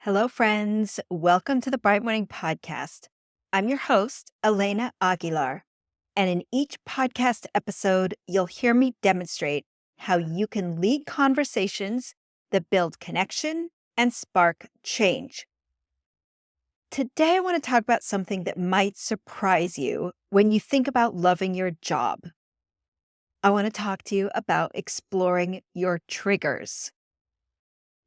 Hello, friends. Welcome to the Bright Morning Podcast. I'm your host, Elena Aguilar. And in each podcast episode, you'll hear me demonstrate how you can lead conversations that build connection and spark change. Today, I want to talk about something that might surprise you when you think about loving your job. I want to talk to you about exploring your triggers.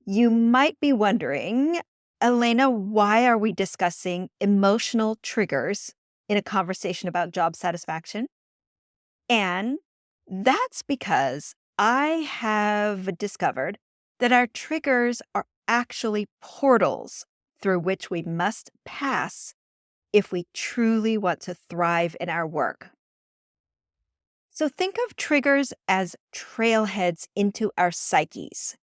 You might be wondering, Elena, why are we discussing emotional triggers in a conversation about job satisfaction? And that's because I have discovered that our triggers are actually portals through which we must pass if we truly want to thrive in our work. So think of triggers as trailheads into our psyches.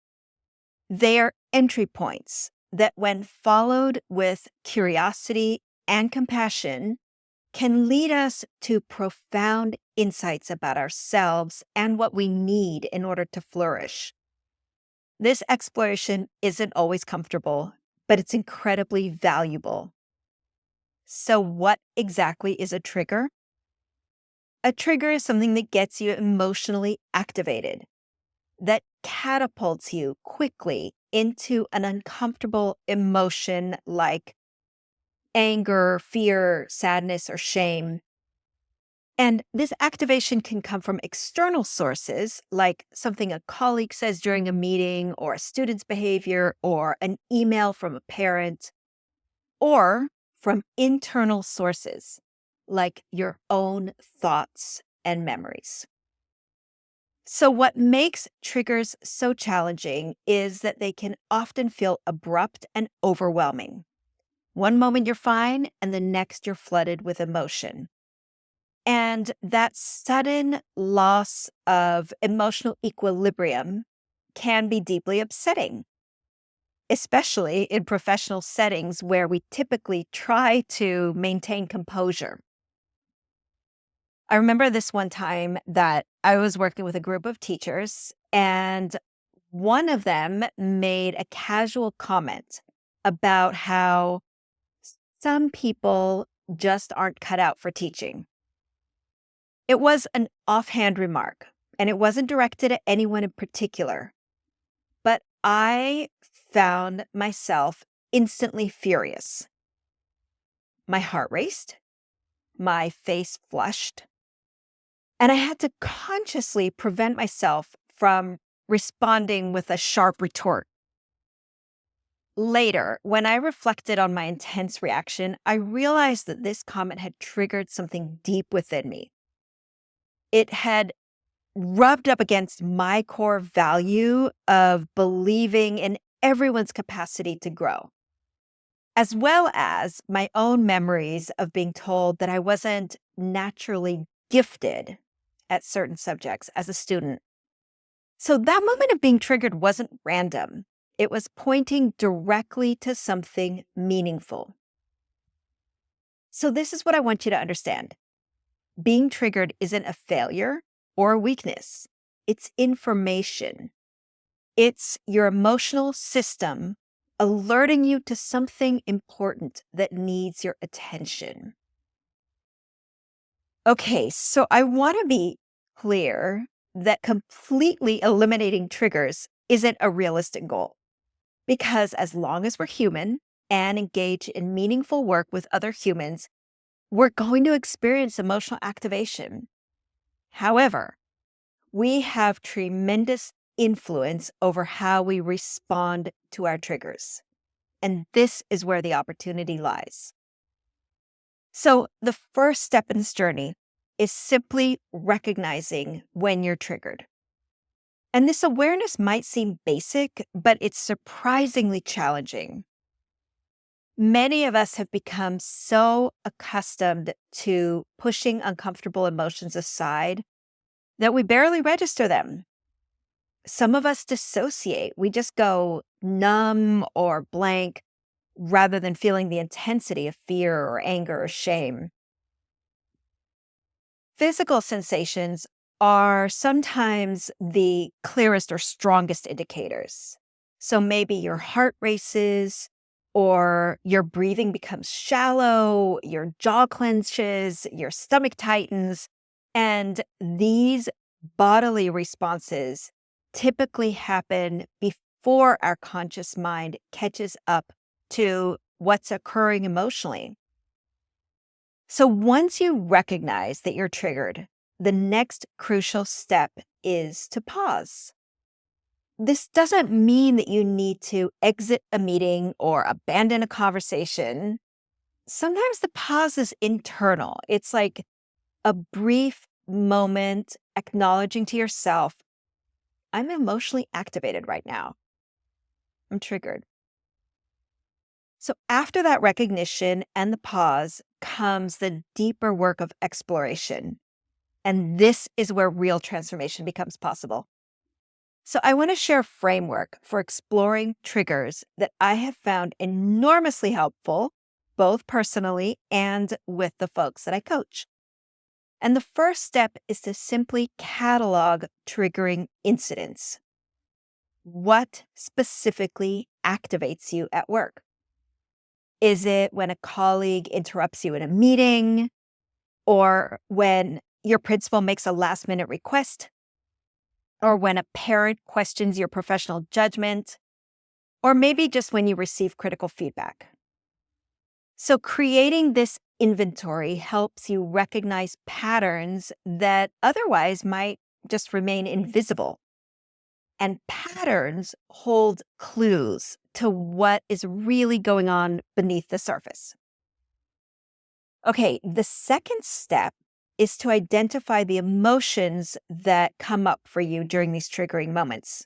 They are entry points that, when followed with curiosity and compassion, can lead us to profound insights about ourselves and what we need in order to flourish. This exploration isn't always comfortable, but it's incredibly valuable. So, what exactly is a trigger? A trigger is something that gets you emotionally activated, that catapults you quickly into an uncomfortable emotion like anger, fear, sadness, or shame. And this activation can come from external sources, like something a colleague says during a meeting, or a student's behavior, or an email from a parent, or from internal sources, like your own thoughts and memories. So, what makes triggers so challenging is that they can often feel abrupt and overwhelming. One moment you're fine, and the next you're flooded with emotion. And that sudden loss of emotional equilibrium can be deeply upsetting, especially in professional settings where we typically try to maintain composure. I remember this one time that I was working with a group of teachers, and one of them made a casual comment about how some people just aren't cut out for teaching. It was an offhand remark, and it wasn't directed at anyone in particular, but I found myself instantly furious. My heart raced, my face flushed, and I had to consciously prevent myself from responding with a sharp retort. Later, when I reflected on my intense reaction, I realized that this comment had triggered something deep within me. It had rubbed up against my core value of believing in everyone's capacity to grow, as well as my own memories of being told that I wasn't naturally gifted at certain subjects as a student. So that moment of being triggered wasn't random. It was pointing directly to something meaningful. So this is what I want you to understand. Being triggered isn't a failure or a weakness. It's information. It's your emotional system alerting you to something important that needs your attention. Okay, so I want to be clear that completely eliminating triggers isn't a realistic goal. Because as long as we're human and engage in meaningful work with other humans, we're going to experience emotional activation. However, we have tremendous influence over how we respond to our triggers. And this is where the opportunity lies. So, the first step in this journey is simply recognizing when you're triggered. And this awareness might seem basic, but it's surprisingly challenging. Many of us have become so accustomed to pushing uncomfortable emotions aside that we barely register them. Some of us dissociate. We just go numb or blank rather than feeling the intensity of fear or anger or shame. Physical sensations are sometimes the clearest or strongest indicators. So maybe your heart races, or your breathing becomes shallow, your jaw clenches, your stomach tightens. And these bodily responses typically happen before our conscious mind catches up to what's occurring emotionally. So once you recognize that you're triggered, the next crucial step is to pause. This doesn't mean that you need to exit a meeting or abandon a conversation. Sometimes the pause is internal. It's like a brief moment acknowledging to yourself, I'm emotionally activated right now. I'm triggered. So after that recognition and the pause comes the deeper work of exploration. And this is where real transformation becomes possible. So I want to share a framework for exploring triggers that I have found enormously helpful, both personally and with the folks that I coach. And the first step is to simply catalog triggering incidents. What specifically activates you at work? Is it when a colleague interrupts you in a meeting, or when your principal makes a last-minute request, or when a parent questions your professional judgment, or maybe just when you receive critical feedback? So creating this inventory helps you recognize patterns that otherwise might just remain invisible. And patterns hold clues to what is really going on beneath the surface. Okay, the second step is to identify the emotions that come up for you during these triggering moments.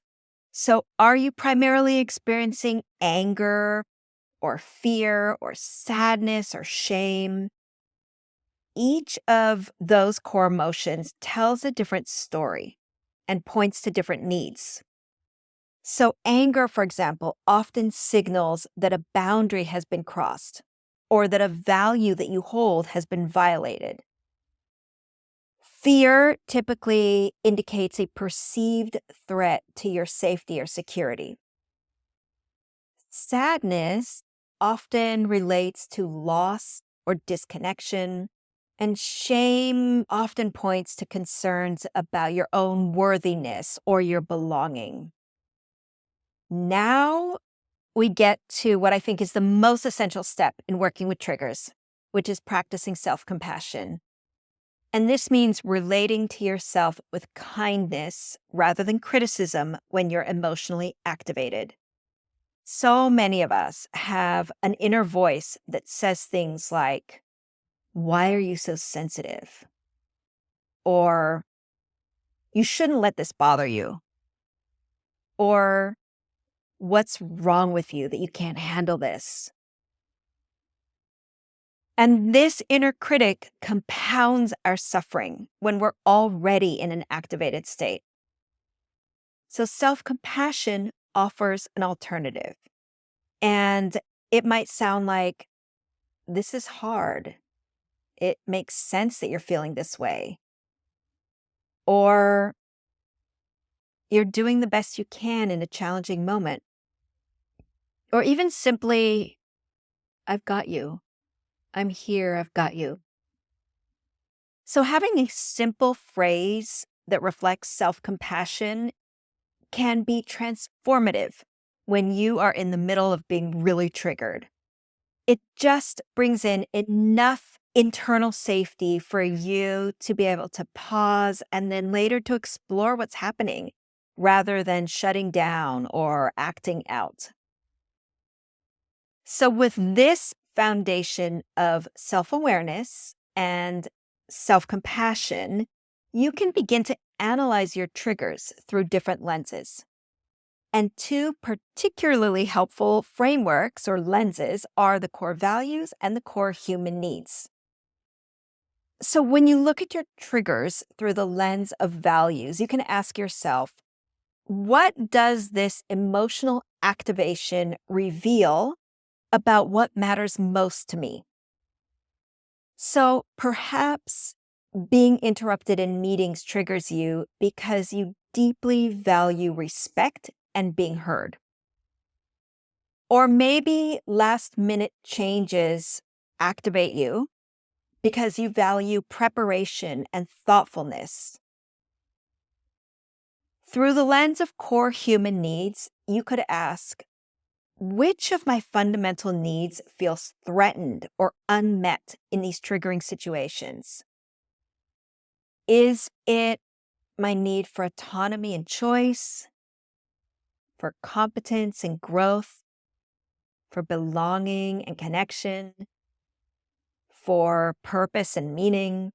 So, are you primarily experiencing anger or fear or sadness or shame? Each of those core emotions tells a different story and points to different needs. So, anger, for example, often signals that a boundary has been crossed or that a value that you hold has been violated. Fear typically indicates a perceived threat to your safety or security. Sadness often relates to loss or disconnection, and shame often points to concerns about your own worthiness or your belonging. Now we get to what I think is the most essential step in working with triggers, which is practicing self-compassion. And this means relating to yourself with kindness rather than criticism when you're emotionally activated. So many of us have an inner voice that says things like, why are you so sensitive? Or, you shouldn't let this bother you. Or, what's wrong with you that you can't handle this? And this inner critic compounds our suffering when we're already in an activated state. So self-compassion offers an alternative. And it might sound like, this is hard. It makes sense that you're feeling this way. Or you're doing the best you can in a challenging moment. Or even simply, I've got you. I'm here, I've got you. So having a simple phrase that reflects self-compassion can be transformative when you are in the middle of being really triggered. It just brings in enough internal safety for you to be able to pause and then later to explore what's happening rather than shutting down or acting out. So, with this foundation of self-awareness and self-compassion, you can begin to analyze your triggers through different lenses. And two particularly helpful frameworks or lenses are the core values and the core human needs. So when you look at your triggers through the lens of values, you can ask yourself, what does this emotional activation reveal about what matters most to me? So perhaps being interrupted in meetings triggers you because you deeply value respect and being heard. Or maybe last minute changes activate you because you value preparation and thoughtfulness. Through the lens of core human needs, you could ask, which of my fundamental needs feels threatened or unmet in these triggering situations? Is it my need for autonomy and choice, for competence and growth, for belonging and connection, for purpose and meaning?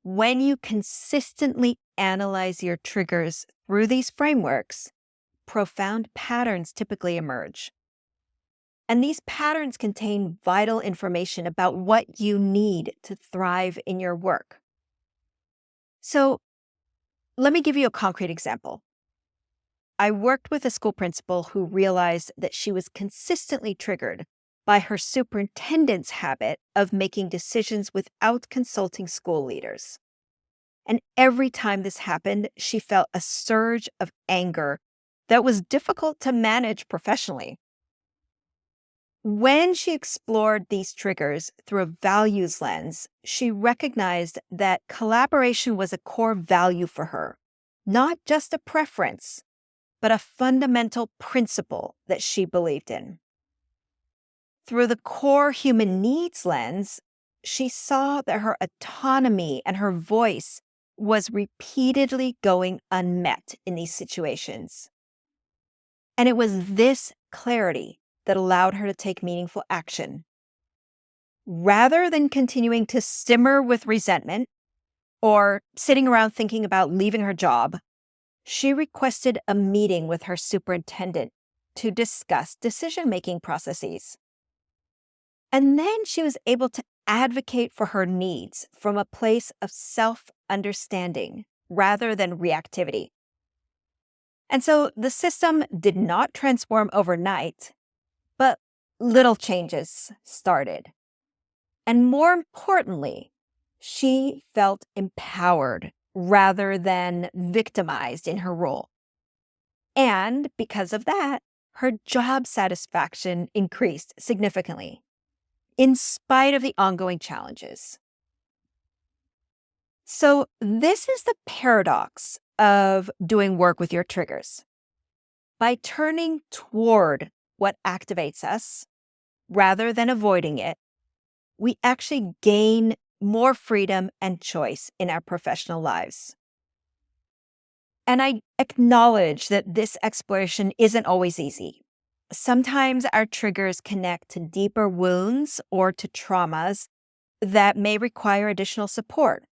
When you consistently analyze your triggers through these frameworks, profound patterns typically emerge. And these patterns contain vital information about what you need to thrive in your work. So, let me give you a concrete example. I worked with a school principal who realized that she was consistently triggered by her superintendent's habit of making decisions without consulting school leaders. And every time this happened, she felt a surge of anger that was difficult to manage professionally. When she explored these triggers through a values lens, she recognized that collaboration was a core value for her, not just a preference, but a fundamental principle that she believed in. Through the core human needs lens, she saw that her autonomy and her voice was repeatedly going unmet in these situations. And it was this clarity that allowed her to take meaningful action. Rather than continuing to simmer with resentment or sitting around thinking about leaving her job, she requested a meeting with her superintendent to discuss decision-making processes. And then she was able to advocate for her needs from a place of self-understanding rather than reactivity. And so the system did not transform overnight, but little changes started. And more importantly, she felt empowered rather than victimized in her role. And because of that, her job satisfaction increased significantly, in spite of the ongoing challenges. So, this is the paradox of doing work with your triggers. By turning toward what activates us rather than avoiding it, we actually gain more freedom and choice in our professional lives. And I acknowledge that this exploration isn't always easy. Sometimes our triggers connect to deeper wounds or to traumas that may require additional support.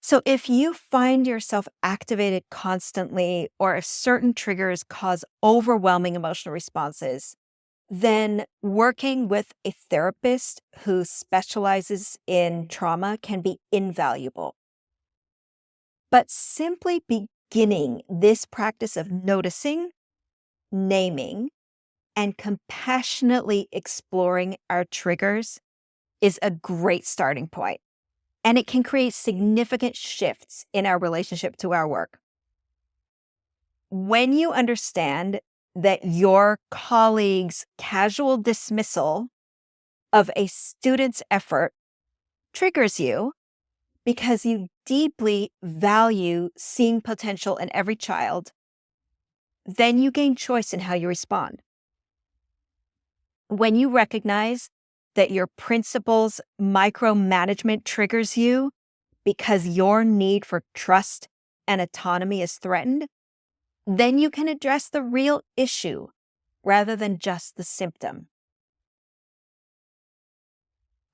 So if you find yourself activated constantly, or if certain triggers cause overwhelming emotional responses, then working with a therapist who specializes in trauma can be invaluable. But simply beginning this practice of noticing, naming, and compassionately exploring our triggers is a great starting point. And it can create significant shifts in our relationship to our work. When you understand that your colleague's casual dismissal of a student's effort triggers you because you deeply value seeing potential in every child, then you gain choice in how you respond. When you recognize that your principal's micromanagement triggers you because your need for trust and autonomy is threatened, then you can address the real issue rather than just the symptom.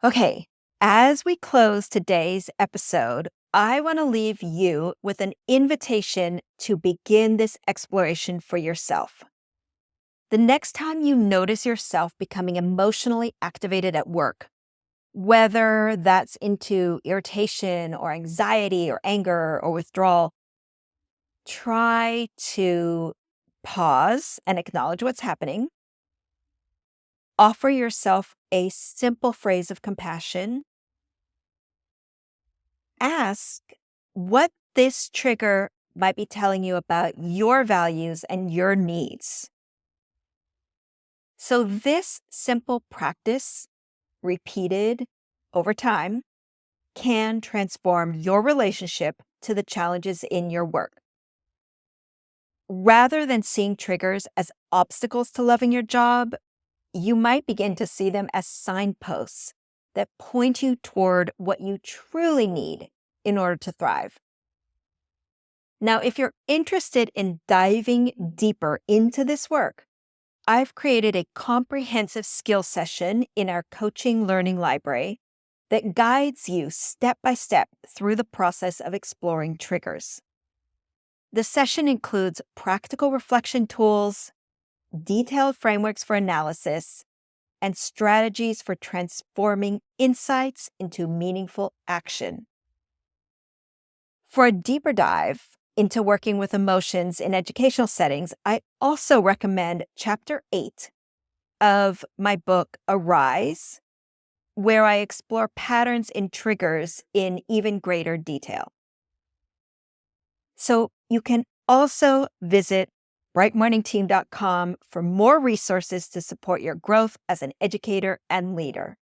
Okay, as we close today's episode, I want to leave you with an invitation to begin this exploration for yourself. The next time you notice yourself becoming emotionally activated at work, whether that's into irritation or anxiety or anger or withdrawal, try to pause and acknowledge what's happening. Offer yourself a simple phrase of compassion. Ask what this trigger might be telling you about your values and your needs. So this simple practice, repeated over time, can transform your relationship to the challenges in your work. Rather than seeing triggers as obstacles to loving your job, you might begin to see them as signposts that point you toward what you truly need in order to thrive. Now, if you're interested in diving deeper into this work, I've created a comprehensive skill session in our coaching learning library that guides you step by step through the process of exploring triggers. The session includes practical reflection tools, detailed frameworks for analysis, and strategies for transforming insights into meaningful action. For a deeper dive into working with emotions in educational settings, I also recommend Chapter 8 of my book, Arise, where I explore patterns and triggers in even greater detail. So you can also visit brightmorningteam.com for more resources to support your growth as an educator and leader.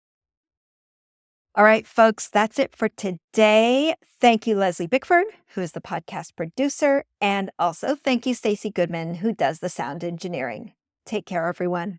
All right, folks, that's it for today. Thank you, Leslie Bickford, who is the podcast producer, and also thank you, Stacey Goodman, who does the sound engineering. Take care, everyone.